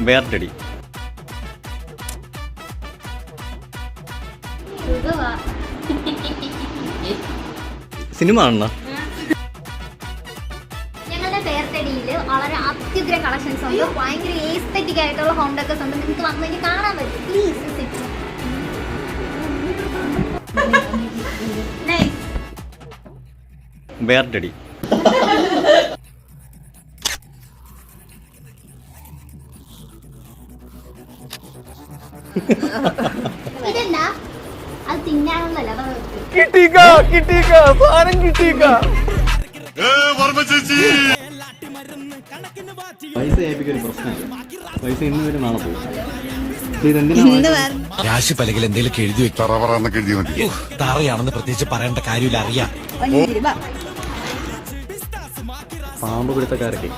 വേർഡടി. Cinema ആണോ? ഞങ്ങളുടെ പേർത്തടിയില് വളരെ അത്യുഗ്ര കളക്ഷൻസ് ഉണ്ട്. ഭയങ്കര എസ്തെറ്റിക് ആയിട്ടുള്ള ഹോം ഡെക്കേഴ്സ് ഉണ്ട്. നിങ്ങൾക്ക് വന്നു കഴിഞ്ഞാൽ കാണാൻ പറ്റും. പ്ലീസ് വേർഡടി. ഇതെന്താ? അത് തിന്നാനൊന്നല്ല. പൈസ ഏൽപ്പിക്കൊരു പ്രശ്നമില്ല. പൈസ ഇന്ന് വരെ നാളെ പോകും. രാശി പലകിൽ എന്തെങ്കിലും എഴുതി വെക്കും. തറയാണെന്ന് പ്രത്യേകിച്ച് പറയേണ്ട കാര്യമില്ല, അറിയാം. പാമ്പ് പിടുത്തക്കാരൊക്കെ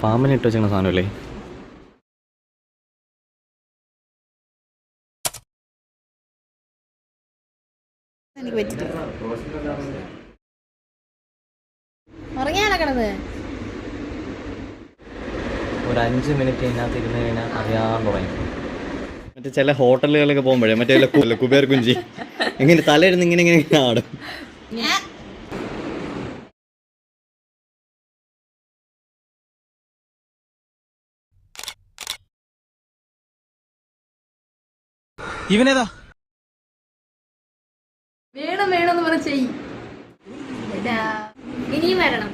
പാമ്പിനെ ഇട്ട് വെച്ചിരുന്ന സാധനമല്ലേ? ഉറങ്ങിയാലോ കിടന്ന്? ഒരു 5 മിനിറ്റ് ഇതിനകത്ത് ഇരുന്ന് കഴിഞ്ഞാൽ അറിയാൻ തുടങ്ങി. മറ്റേ ചില ഹോട്ടലുകളിലൊക്കെ പോകുമ്പോഴേ മറ്റേ കുബേർ കുഞ്ചി ഇങ്ങനെ തലയിരുന്ന് ഇങ്ങനെ ഇങ്ങനെ ആടും. ഇവനേതാ? വേണം വേണമെന്ന് പറഞ്ഞ ചെയ്യും. ഇനിയും വരണം.